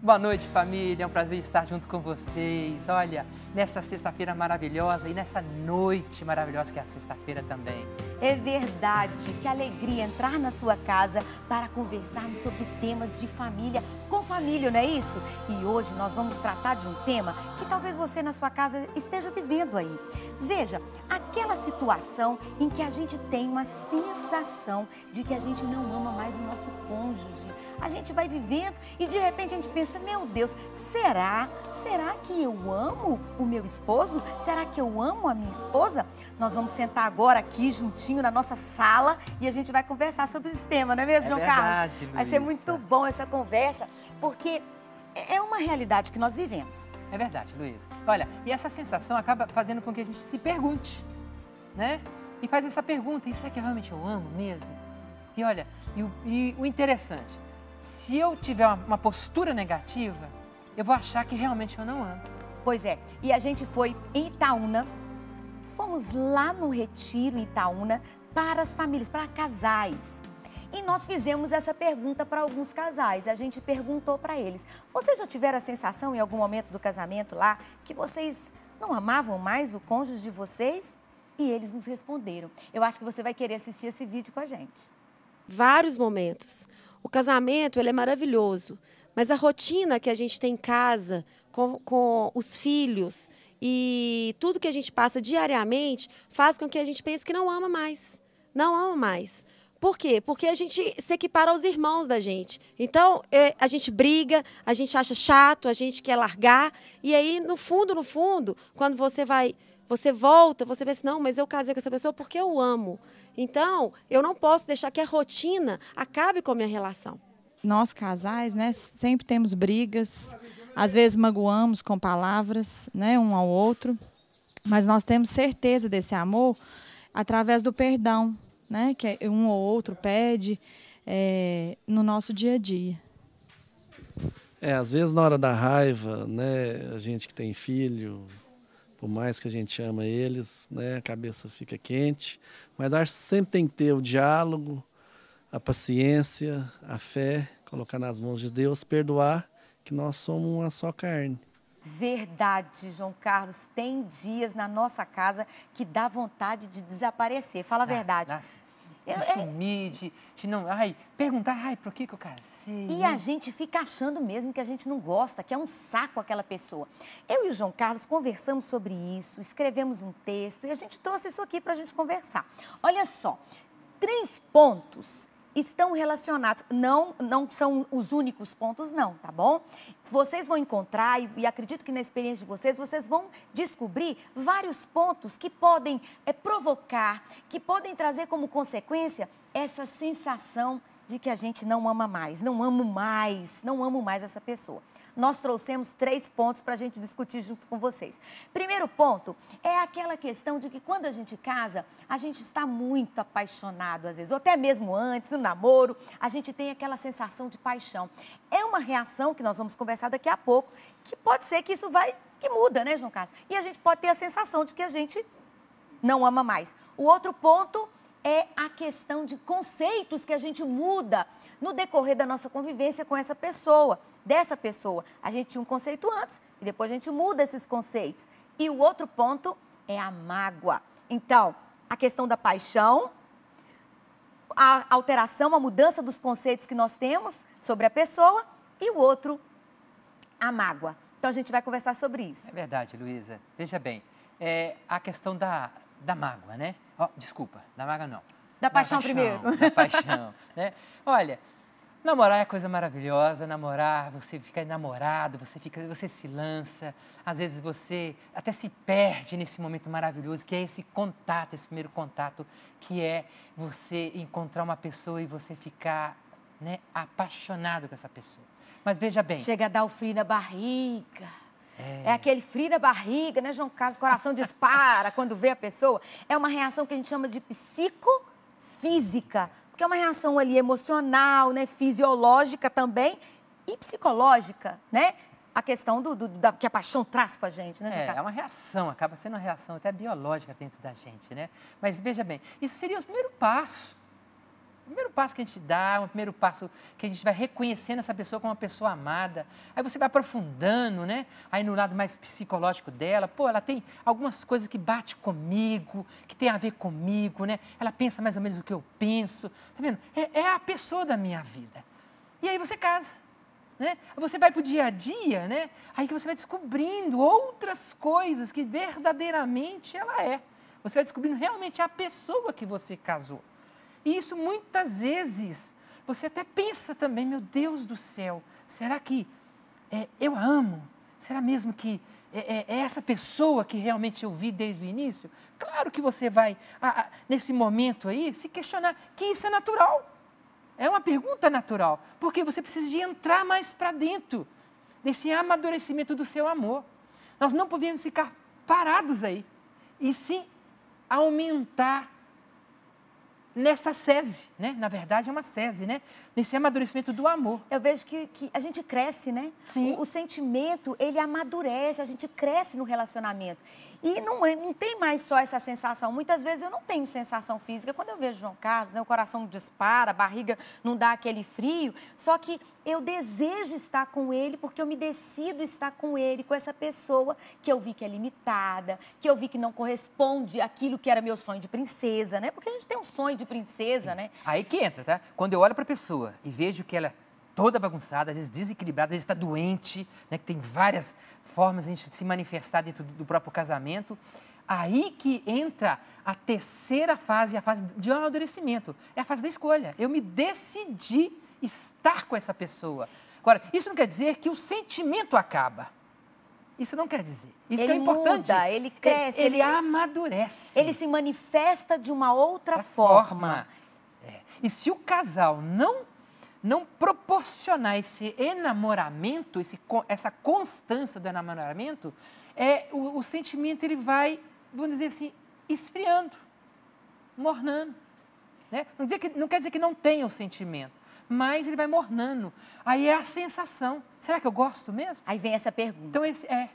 Boa noite, família. É um prazer estar junto com vocês. Olha, nessa sexta-feira maravilhosa e nessa noite maravilhosa que é a sexta-feira também. É verdade, que alegria entrar na sua casa para conversarmos sobre temas de família, com família, não é isso? E hoje nós vamos tratar de um tema que talvez você na sua casa esteja vivendo aí. Veja, aquela situação em que a gente tem uma sensação de que a gente não ama mais o nosso cônjuge. A gente vai vivendo e de repente a gente pensa, meu Deus, será que eu amo o meu esposo? Será que eu amo a minha esposa? Nós vamos sentar agora aqui juntinho na nossa sala e a gente vai conversar sobre esse tema, não é mesmo, João Carlos? Luísa. Vai ser muito bom essa conversa, porque é uma realidade que nós vivemos. É verdade, Luísa. Olha, e essa sensação acaba fazendo com que a gente se pergunte, né? E faz essa pergunta, e será que realmente eu amo mesmo? E olha, e o interessante, se eu tiver uma postura negativa, eu vou achar que realmente eu não amo. Pois é, e a gente foi em Itaúna, fomos lá no retiro em Itaúna para as famílias, para casais. E nós fizemos essa pergunta para alguns casais. A gente perguntou para eles, vocês já tiveram a sensação em algum momento do casamento lá que vocês não amavam mais o cônjuge de vocês? E eles nos responderam. Eu acho que você vai querer assistir esse vídeo com a gente. Vários momentos. O casamento, ele é maravilhoso, mas a rotina que a gente tem em casa, com os filhos e tudo que a gente passa diariamente, faz com que a gente pense que não ama mais. Não ama mais. Por quê? Porque a gente se equipara aos irmãos da gente. Então, a gente briga, a gente acha chato, a gente quer largar. E aí, no fundo, quando você volta, você pensa, não, mas eu casei com essa pessoa porque eu amo. Então, eu não posso deixar que a rotina acabe com a minha relação. Nós, casais, né, sempre temos brigas, às vezes magoamos com palavras, né, um ao outro, mas nós temos certeza desse amor através do perdão, né, que um ou outro pede no nosso dia a dia. Às vezes na hora da raiva, né, a gente que tem filho, por mais que a gente ama eles, né, a cabeça fica quente, mas acho que sempre tem que ter o diálogo, a paciência, a fé, colocar nas mãos de Deus, perdoar, que nós somos uma só carne. Verdade, João Carlos, tem dias na nossa casa que dá vontade de desaparecer, fala a verdade. De sumir, de não, perguntar, por que eu casei? E a gente fica achando mesmo que a gente não gosta, que é um saco aquela pessoa. Eu e o João Carlos conversamos sobre isso, escrevemos um texto e a gente trouxe isso aqui para a gente conversar. Olha só, 3 pontos estão relacionados, não são os únicos pontos não, tá bom? Vocês vão encontrar, e acredito que na experiência de vocês vão descobrir vários pontos que podem provocar, que podem trazer como consequência essa sensação de que a gente não ama mais, não amo mais essa pessoa. Nós trouxemos 3 pontos para a gente discutir junto com vocês. Primeiro ponto é aquela questão de que quando a gente casa, a gente está muito apaixonado às vezes, ou até mesmo antes, no namoro, a gente tem aquela sensação de paixão. É uma reação que nós vamos conversar daqui a pouco, que pode ser que isso que muda, né, João Carlos? E a gente pode ter a sensação de que a gente não ama mais. O outro ponto é a questão de conceitos que a gente muda no decorrer da nossa convivência com essa pessoa, dessa pessoa. A gente tinha um conceito antes e depois a gente muda esses conceitos. E o outro ponto é a mágoa. Então, a questão da paixão, a alteração, a mudança dos conceitos que nós temos sobre a pessoa e o outro, a mágoa. Então, a gente vai conversar sobre isso. É verdade, Luísa. Veja bem, a questão da mágoa, né? Desculpa, da mágoa não. Da paixão primeiro. Da paixão, né? Olha, namorar é coisa maravilhosa, namorar, você fica enamorado, você se lança, às vezes você até se perde nesse momento maravilhoso, que é esse contato, esse primeiro contato, que é você encontrar uma pessoa e você ficar, né, apaixonado com essa pessoa. Mas veja bem... Chega a dar o frio na barriga. É aquele frio na barriga, né, João Carlos? O coração dispara quando vê a pessoa. É uma reação que a gente chama de psicofísica, porque é uma reação ali emocional, né, fisiológica também e psicológica, né? A questão que a paixão traz com a gente, né, João Carlos? É uma reação, acaba sendo uma reação até biológica dentro da gente, né? Mas veja bem, isso seria o primeiro passo. O primeiro passo que a gente dá, o primeiro passo que a gente vai reconhecendo essa pessoa como uma pessoa amada. Aí você vai aprofundando, né? Aí no lado mais psicológico dela, pô, ela tem algumas coisas que bate comigo, que tem a ver comigo, né? Ela pensa mais ou menos o que eu penso. Tá vendo? É a pessoa da minha vida. E aí você casa, né? Você vai para o dia a dia, né? Aí que você vai descobrindo outras coisas que verdadeiramente ela é. Você vai descobrindo realmente a pessoa que você casou. E isso muitas vezes, você até pensa também, meu Deus do céu, será que eu a amo? Será mesmo que é essa pessoa que realmente eu vi desde o início? Claro que você vai, nesse momento aí, se questionar que isso é natural. É uma pergunta natural, porque você precisa de entrar mais para dentro desse amadurecimento do seu amor. Nós não podemos ficar parados aí, e sim aumentar nessa sese, né? Na verdade, é uma sese, né? Nesse amadurecimento do amor. Eu vejo que a gente cresce, né? Sim. O sentimento, ele amadurece, a gente cresce no relacionamento. E não tem mais só essa sensação. Muitas vezes eu não tenho sensação física. Quando eu vejo João Carlos, né, o coração dispara, a barriga não dá aquele frio. Só que eu desejo estar com ele porque eu me decido estar com ele, com essa pessoa que eu vi que é limitada, que eu vi que não corresponde àquilo que era meu sonho de princesa, né? Porque a gente tem um sonho de princesa, né? Aí que entra, tá? Quando eu olho para a pessoa e vejo que ela é toda bagunçada, às vezes desequilibrada, às vezes está doente, né? Que tem várias formas de a gente se manifestar dentro do próprio casamento. Aí que entra a terceira fase, a fase de amadurecimento. É a fase da escolha. Eu me decidi estar com essa pessoa. Agora, isso não quer dizer que o sentimento acaba. Isso não quer dizer. Isso ele que é importante. Muda, ele cresce. Ele amadurece. Ele se manifesta de uma outra forma. E se o casal não proporcionar esse enamoramento, essa constância do enamoramento, o sentimento ele vai, vamos dizer assim, esfriando, mornando. Né? Não quer dizer que não tenha o sentimento, mas ele vai mornando. Aí é a sensação. Será que eu gosto mesmo? Aí vem essa pergunta. Então,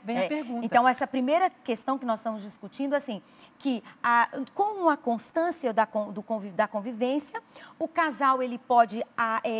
vem a pergunta. Então, essa primeira questão que nós estamos discutindo, assim, que com a constância da convivência, o casal ele pode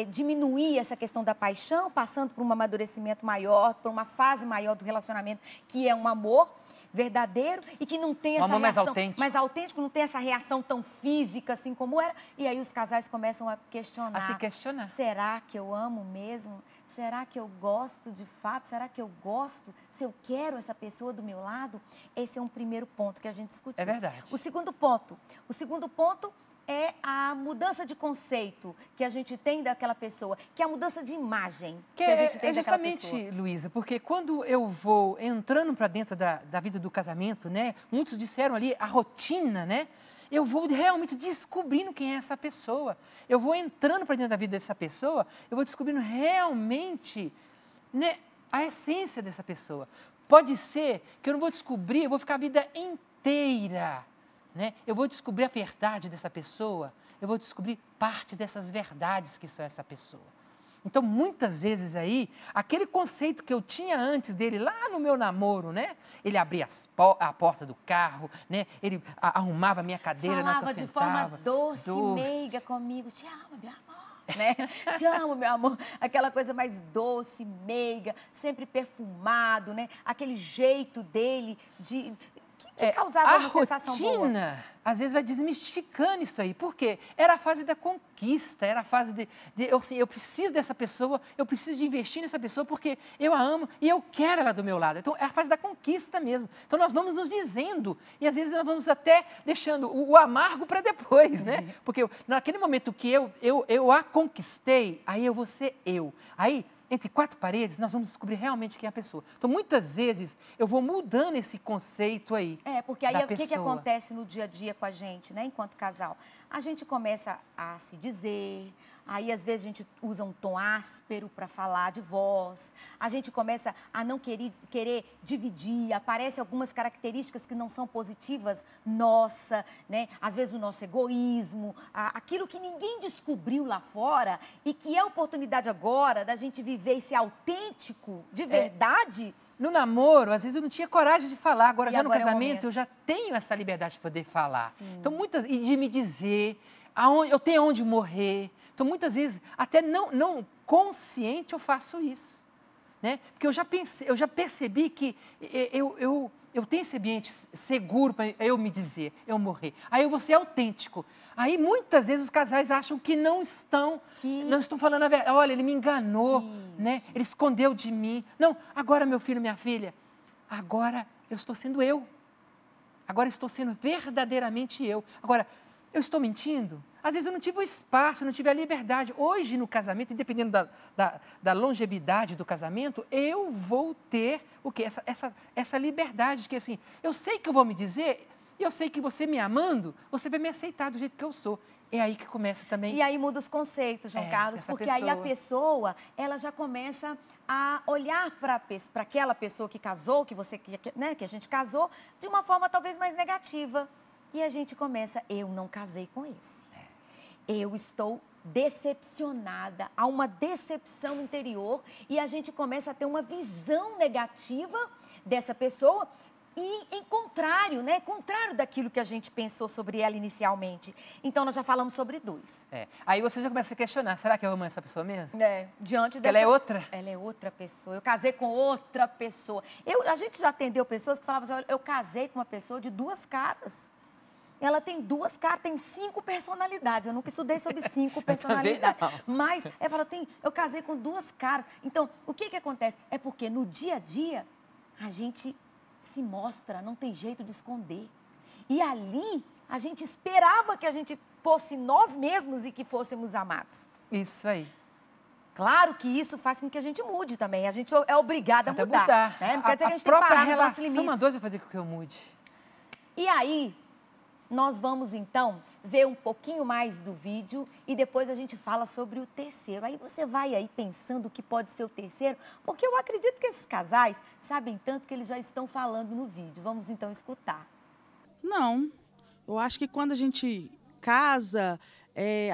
diminuir essa questão da paixão, passando por um amadurecimento maior, por uma fase maior do relacionamento, que é um amor verdadeiro e que não tem essa amor reação mais autêntico, não tem essa reação tão física assim como era. E aí os casais começam a questionar. A se questionar. Será que eu amo mesmo? Será que eu gosto de fato? Será que eu gosto? Se eu quero essa pessoa do meu lado? Esse é um primeiro ponto que a gente discutiu. É verdade. O segundo ponto é a mudança de conceito que a gente tem daquela pessoa, que é a mudança de imagem que a gente tem daquela pessoa. Justamente, Luísa, porque quando eu vou entrando para dentro da vida do casamento, né? Muitos disseram ali a rotina, né? Eu vou realmente descobrindo quem é essa pessoa. Eu vou entrando para dentro da vida dessa pessoa, eu vou descobrindo realmente, né, a essência dessa pessoa. Pode ser que eu não vou descobrir, eu vou ficar a vida inteira, né? Eu vou descobrir a verdade dessa pessoa, eu vou descobrir parte dessas verdades que são essa pessoa. Então, muitas vezes aí, aquele conceito que eu tinha antes dele, lá no meu namoro, né? Ele abria a porta do carro, né? Ele arrumava a minha cadeira na que eu sentava. Falava de forma doce, meiga comigo. Te amo, meu amor. Né? Te amo, meu amor. Aquela coisa mais doce, meiga, sempre perfumado, né? Aquele jeito dele que causava uma sensação boa. A rotina, às vezes, vai desmistificando isso aí. Por quê? Era a fase da conquista, era a fase eu preciso dessa pessoa, eu preciso de investir nessa pessoa porque eu a amo e eu quero ela do meu lado. Então, é a fase da conquista mesmo. Então, nós vamos nos dizendo e, às vezes, nós vamos até deixando o amargo para depois, né? Porque naquele momento que eu a conquistei, aí eu vou ser eu. Aí, entre quatro paredes, nós vamos descobrir realmente quem é a pessoa. Então, muitas vezes, eu vou mudando esse conceito aí. Porque aí o que acontece no dia a dia com a gente, né, enquanto casal? A gente começa a se dizer, aí às vezes a gente usa um tom áspero para falar de voz, a gente começa a não querer dividir, aparecem algumas características que não são positivas, nossa, né? Às vezes o nosso egoísmo, aquilo que ninguém descobriu lá fora e que é a oportunidade agora da gente viver esse autêntico de verdade. No namoro, às vezes eu não tinha coragem de falar, agora já no agora casamento eu já tenho essa liberdade de poder falar. Sim. Então, e de me dizer eu tenho aonde morrer. Então, muitas vezes, até não consciente, eu faço isso. Né? Porque eu já percebi que eu tenho esse ambiente seguro para eu me dizer, eu morrer. Aí eu vou ser autêntico. Aí, muitas vezes, os casais acham que não estão falando a verdade. Olha, ele me enganou, né? Ele escondeu de mim. Não, agora, meu filho, minha filha, agora eu estou sendo eu. Agora eu estou sendo verdadeiramente eu. Agora, eu estou mentindo? Às vezes eu não tive o espaço, não tive a liberdade. Hoje, no casamento, dependendo da longevidade do casamento, eu vou ter o quê? Essa liberdade de que, assim, eu sei que eu vou me dizer, eu sei que você me amando, você vai me aceitar do jeito que eu sou. É aí que começa também. E aí muda os conceitos, João Carlos, porque aí a pessoa, ela já começa a olhar para aquela pessoa que casou, que a gente casou, de uma forma talvez mais negativa. E a gente começa, eu não casei com esse. Eu estou decepcionada, há uma decepção interior e a gente começa a ter uma visão negativa dessa pessoa e em contrário, né? Contrário daquilo que a gente pensou sobre ela inicialmente. Então, nós já falamos sobre dois. Aí você já começa a questionar, será que eu amo essa pessoa mesmo? Diante dessa... Ela é outra? Ela é outra pessoa, eu casei com outra pessoa. A gente já atendeu pessoas que falavam assim, olha, eu casei com uma pessoa de duas caras. Ela tem duas caras, tem 5 personalidades. Eu nunca estudei sobre 5 personalidades. Mas ela fala, eu casei com duas caras. Então, o que acontece? É porque no dia a dia, a gente se mostra, não tem jeito de esconder. E ali, a gente esperava que a gente fosse nós mesmos e que fôssemos amados. Isso aí. Claro que isso faz com que a gente mude também. A gente é obrigada a mudar. Né? Não quer dizer que a gente tem que parar nos nossos limites. A própria relação a dois vai fazer com que eu mude. E aí... nós vamos, então, ver um pouquinho mais do vídeo e depois a gente fala sobre o terceiro. Aí você vai aí pensando o que pode ser o terceiro, porque eu acredito que esses casais sabem tanto que eles já estão falando no vídeo. Vamos, então, escutar. Não. Eu acho que quando a gente casa,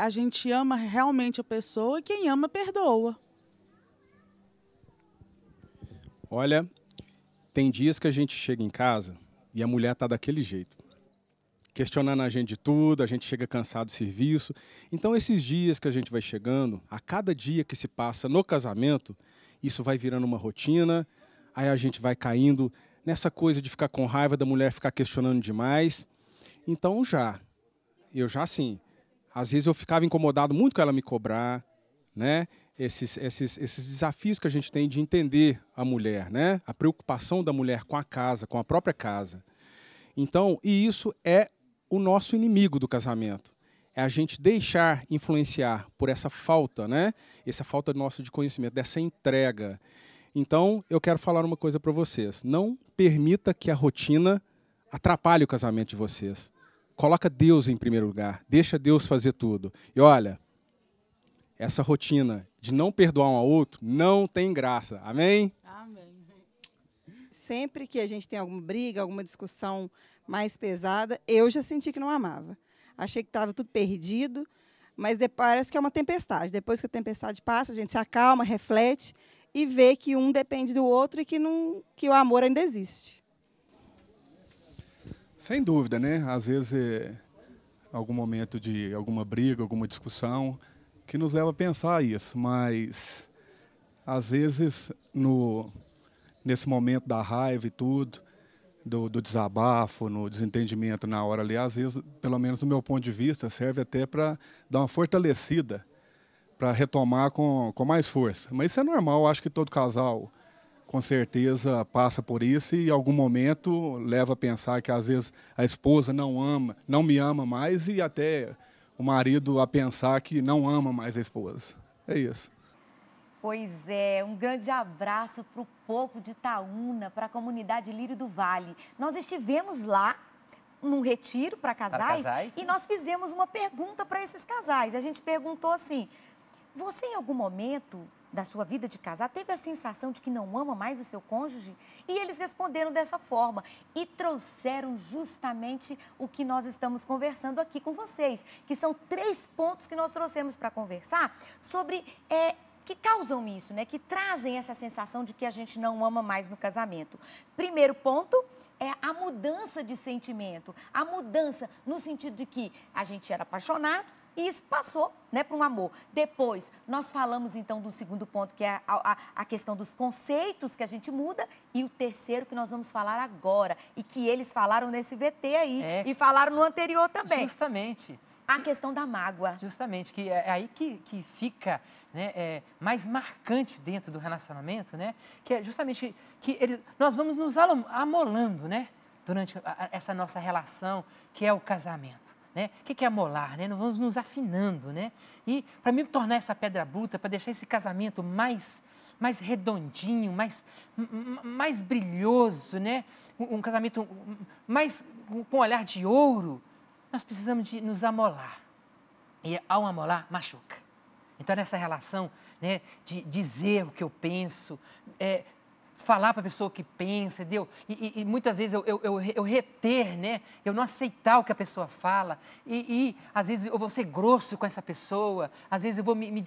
a gente ama realmente a pessoa e quem ama, perdoa. Olha, tem dias que a gente chega em casa e a mulher está daquele jeito. Questionando a gente de tudo, a gente chega cansado do serviço. Então, esses dias que a gente vai chegando, a cada dia que se passa no casamento, isso vai virando uma rotina, aí a gente vai caindo nessa coisa de ficar com raiva da mulher ficar questionando demais. Então, eu já assim, às vezes eu ficava incomodado muito com ela me cobrar, né? Esses desafios que a gente tem de entender a mulher, né? A preocupação da mulher com a casa, com a própria casa. Então, e isso é o nosso inimigo do casamento. É a gente deixar influenciar por essa falta, né? Essa falta nossa de conhecimento, dessa entrega. Então, eu quero falar uma coisa para vocês. Não permita que a rotina atrapalhe o casamento de vocês. Coloca Deus em primeiro lugar. Deixa Deus fazer tudo. E olha, essa rotina de não perdoar um ao outro não tem graça. Amém? Amém. Sempre que a gente tem alguma briga, alguma discussão mais pesada, eu já senti que não amava. Achei que estava tudo perdido, mas parece que é uma tempestade. Depois que a tempestade passa, a gente se acalma, reflete e vê que um depende do outro e que o amor ainda existe. Sem dúvida, né? Às vezes, algum momento de alguma briga, alguma discussão, que nos leva a pensar isso. Mas, às vezes, nesse momento da raiva e tudo, do desabafo, no desentendimento na hora ali, às vezes, pelo menos do meu ponto de vista, serve até para dar uma fortalecida, para retomar com mais força. Mas isso é normal, acho que todo casal, com certeza, passa por isso e em algum momento leva a pensar que às vezes a esposa não me ama mais e até o marido a pensar que não ama mais a esposa. É isso. Pois é, um grande abraço para o povo de Itaúna, para a comunidade Lírio do Vale. Nós estivemos lá num retiro para casais e nós fizemos uma pergunta para esses casais. A gente perguntou assim, você em algum momento da sua vida de casar teve a sensação de que não ama mais o seu cônjuge? E eles responderam dessa forma e trouxeram justamente o que nós estamos conversando aqui com vocês, que são 3 pontos que nós trouxemos para conversar sobre... que causam isso, né? Que trazem essa sensação de que a gente não ama mais no casamento. Primeiro ponto é a mudança de sentimento. A mudança no sentido de que a gente era apaixonado, E isso passou, né, para um amor. Depois, nós falamos, então, do segundo ponto, que é a questão dos conceitos que a gente muda. E o terceiro que nós vamos falar agora. E que eles falaram nesse VT aí. E falaram no anterior também. Justamente. A questão da mágoa. Justamente, que é aí que fica, né, mais marcante dentro do relacionamento, né? Que é justamente que nós vamos nos amolando, né? Durante essa nossa relação, que é o casamento. Né? O que é amolar? Né? Nós vamos nos afinando, né? E para mim tornar essa pedra bruta, para deixar esse casamento mais redondinho, mais brilhoso, né? Um casamento mais com um olhar de ouro, nós precisamos de nos amolar. E ao amolar, machuca. Então, nessa relação, né, de dizer o que eu penso, falar para a pessoa o que pensa, entendeu? E muitas vezes eu reter, né? Eu não aceitar o que a pessoa fala. E às vezes eu vou ser grosso com essa pessoa, às vezes eu vou me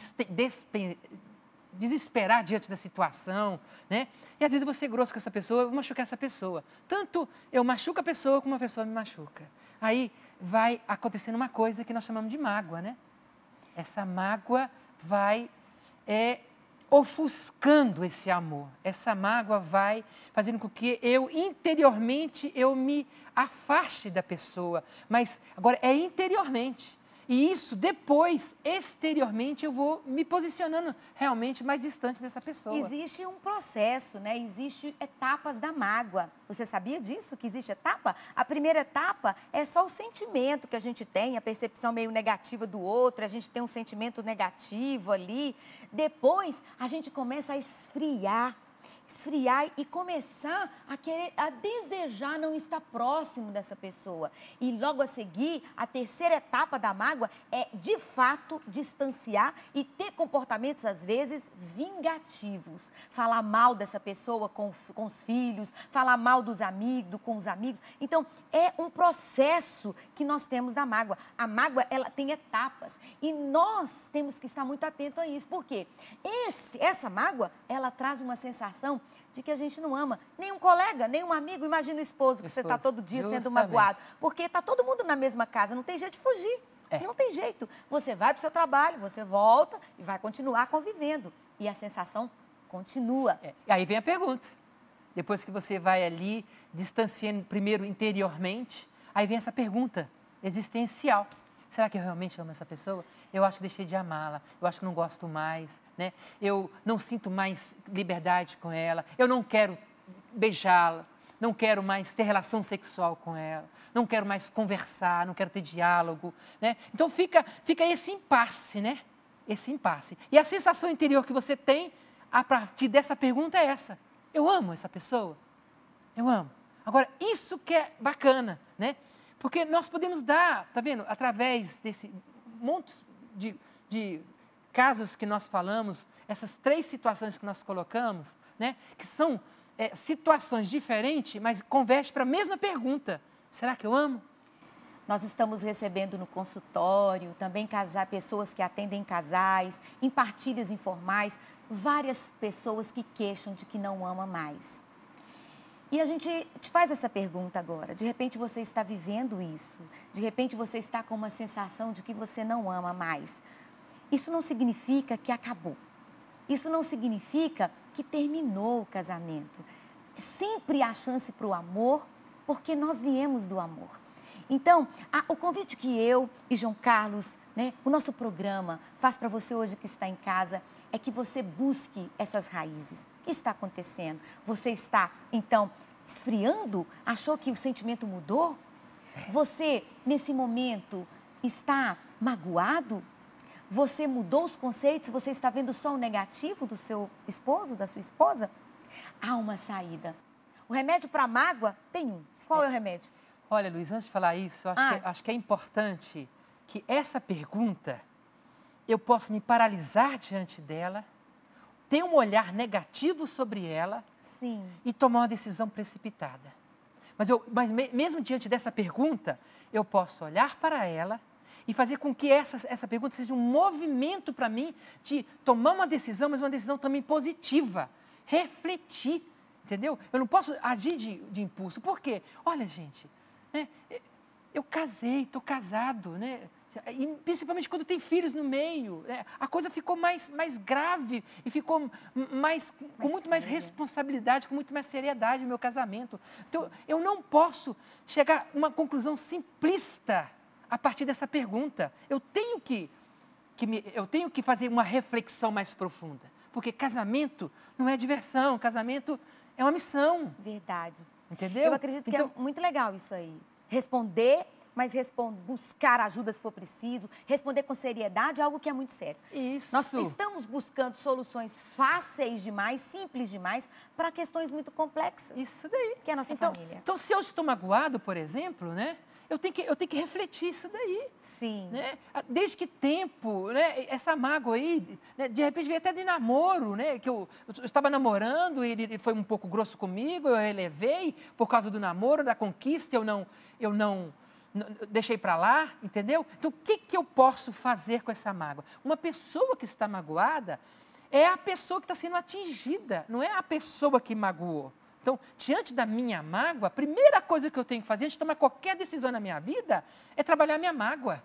desesperar diante da situação, né? E às vezes eu vou ser grosso com essa pessoa, eu vou machucar essa pessoa. Tanto eu machuco a pessoa como a pessoa me machuca. Aí vai acontecendo uma coisa que nós chamamos de mágoa, né? Essa mágoa vai ofuscando esse amor. Essa mágoa vai fazendo com que interiormente, eu me afaste da pessoa. Mas agora é interiormente. E isso depois, exteriormente, eu vou me posicionando realmente mais distante dessa pessoa. Existe um processo, né? Existem etapas da mágoa. Você sabia disso, que existe etapa? A primeira etapa é só o sentimento que a gente tem, a percepção meio negativa do outro, a gente tem um sentimento negativo ali. Depois, a gente começa a esfriar e começar a desejar não estar próximo dessa pessoa. E logo a seguir, a terceira etapa da mágoa é, de fato, distanciar e ter comportamentos, às vezes, vingativos. Falar mal dessa pessoa com os filhos, falar mal com os amigos. Então, é um processo que nós temos da mágoa. A mágoa, ela tem etapas. E nós temos que estar muito atentos a isso. Por quê? Essa mágoa, ela traz uma sensação de que a gente não ama nem um colega, nem um amigo. Imagina o esposo que você está todo dia sendo magoado. Porque está todo mundo na mesma casa, não tem jeito de fugir. Não tem jeito. Você vai para o seu trabalho, você volta e vai continuar convivendo. E a sensação continua. E aí vem a pergunta. Depois que você vai ali, distanciando primeiro interiormente, aí vem essa pergunta existencial. Será que eu realmente amo essa pessoa? Eu acho que deixei de amá-la, eu acho que não gosto mais, né? Eu não sinto mais liberdade com ela, eu não quero beijá-la, não quero mais ter relação sexual com ela, não quero mais conversar, não quero ter diálogo, né? Então fica esse impasse, né? Esse impasse. E a sensação interior que você tem a partir dessa pergunta é essa: eu amo essa pessoa? Eu amo. Agora, isso que é bacana, né? Porque nós podemos dar, tá vendo, através desse monte de casos que nós falamos, essas 3 situações que nós colocamos, né, que são situações diferentes, mas convergem para a mesma pergunta: será que eu amo? Nós estamos recebendo no consultório, também pessoas que atendem casais, em partilhas informais, várias pessoas que queixam de que não ama mais. E a gente te faz essa pergunta agora. De repente você está vivendo isso. De repente você está com uma sensação de que você não ama mais. Isso não significa que acabou. Isso não significa que terminou o casamento. Sempre há chance para o amor, porque nós viemos do amor. Então, o convite que eu e João Carlos, né, o nosso programa, faz para você hoje que está em casa, é que você busque essas raízes. O que está acontecendo? Você está, então, esfriando? Achou que o sentimento mudou? Você, nesse momento, está magoado? Você mudou os conceitos? Você está vendo só o negativo do seu esposo, da sua esposa? Há uma saída. O remédio para a mágoa tem um. Qual é o remédio? Olha, Luiz, antes de falar isso, acho que é importante que essa pergunta, eu posso me paralisar diante dela, ter um olhar negativo sobre ela. Sim. E tomar uma decisão precipitada. Mas mesmo diante dessa pergunta, eu posso olhar para ela e fazer com que essa pergunta seja um movimento para mim de tomar uma decisão, mas uma decisão também positiva. Refletir, entendeu? Eu não posso agir de impulso. Por quê? Olha, gente, né, eu casei, estou casado, né? E principalmente quando tem filhos no meio, né? A coisa ficou mais grave e ficou com muito mais responsabilidade, com muito mais seriedade no meu casamento. Então, eu não posso chegar a uma conclusão simplista a partir dessa pergunta. Eu tenho que fazer uma reflexão mais profunda, porque casamento não é diversão, casamento é uma missão. Verdade. Entendeu? Eu acredito que é muito legal isso aí. Responder, mas buscar ajuda se for preciso, responder com seriedade é algo que é muito sério. Isso. Nós estamos buscando soluções fáceis demais, simples demais, para questões muito complexas. Isso daí. Que é a nossa família. Então, se eu estou magoado, por exemplo, né? Eu tenho que refletir isso daí. Sim. Né? Desde que tempo, né? Essa mágoa aí, né? De repente veio até de namoro, né? Que eu estava namorando, ele foi um pouco grosso comigo, eu relevei por causa do namoro, da conquista, eu não deixei para lá, entendeu? Então, o que eu posso fazer com essa mágoa? Uma pessoa que está magoada é a pessoa que está sendo atingida, não é a pessoa que magoou. Então, diante da minha mágoa, a primeira coisa que eu tenho que fazer antes de tomar qualquer decisão na minha vida é trabalhar a minha mágoa.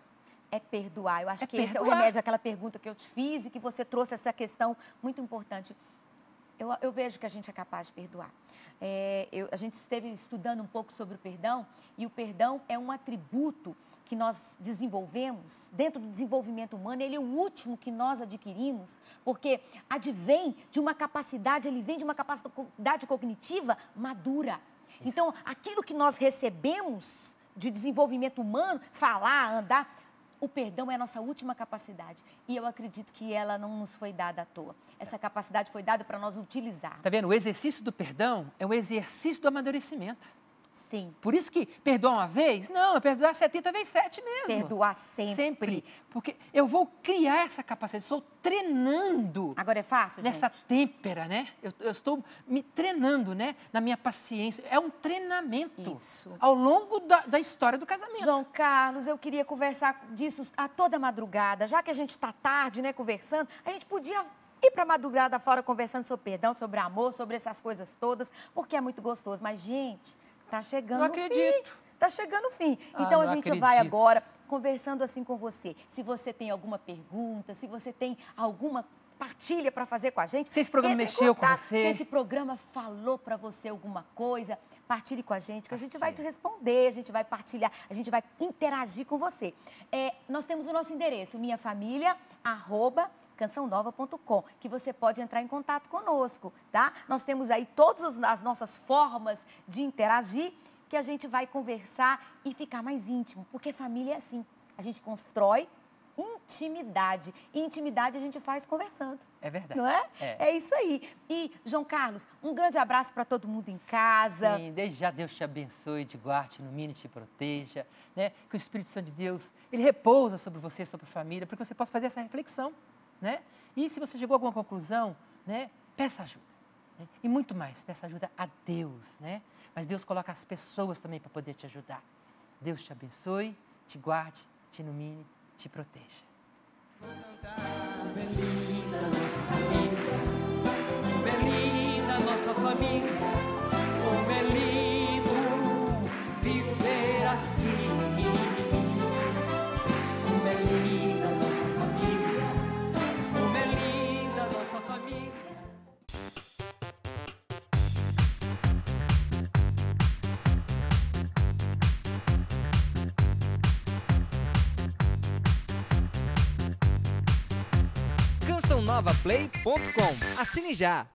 É perdoar. Eu acho que esse é o remédio àquela pergunta que eu te fiz e que você trouxe essa questão muito importante. Eu vejo que a gente é capaz de perdoar. A gente esteve estudando um pouco sobre o perdão e o perdão é um atributo que nós desenvolvemos, dentro do desenvolvimento humano, ele é o último que nós adquirimos, porque advém de uma capacidade, ele vem de uma capacidade cognitiva madura. Isso. Então, aquilo que nós recebemos de desenvolvimento humano, falar, andar, o perdão é a nossa última capacidade. E eu acredito que ela não nos foi dada à toa. Essa capacidade foi dada para nós utilizar. Tá vendo? O exercício do perdão é um exercício do amadurecimento. Sim. Por isso que perdoar uma vez, não, é perdoar 70 vezes 7 mesmo. Perdoar sempre. Porque eu vou criar essa capacidade, estou treinando. Agora é fácil, nessa gente? têmpera, né? Eu estou me treinando, né? Na minha paciência. É um treinamento. Isso. Ao longo da história do casamento. João Carlos, eu queria conversar disso a toda madrugada. Já que a gente está tarde, né, conversando, a gente podia ir para a madrugada fora conversando sobre perdão, sobre amor, sobre essas coisas todas, porque é muito gostoso. Mas, gente, tá chegando o fim. Não acredito. Tá chegando o fim. Então, a gente vai agora conversando assim com você. Se você tem alguma pergunta, se você tem alguma partilha para fazer com a gente. Se esse programa mexeu com você. Se esse programa falou para você alguma coisa, partilhe com a gente, que a gente vai te responder, a gente vai partilhar, a gente vai interagir com você. Nós temos o nosso endereço, minhafamilia@cançãonova.com, que você pode entrar em contato conosco, tá? Nós temos aí todas as nossas formas de interagir, que a gente vai conversar e ficar mais íntimo, porque família é assim, a gente constrói intimidade, e intimidade a gente faz conversando. É verdade. Não é? É isso aí. E, João Carlos, um grande abraço para todo mundo em casa. Sim, desde já Deus te abençoe, te guarde, ilumine e te proteja, né? Que o Espírito Santo de Deus, ele repousa sobre você, sobre a família, para que você possa fazer essa reflexão, né? E se você chegou a alguma conclusão, né? Peça ajuda. Né? E muito mais, peça ajuda a Deus, né? Mas Deus coloca as pessoas também para poder te ajudar. Deus te abençoe, te guarde, te ilumine, te proteja. Como é linda nossa família, como é linda nossa família, como é lindo viver assim. Como é linda nossa família, como é linda nossa família. CançãoNovaPlay.com. Assine já!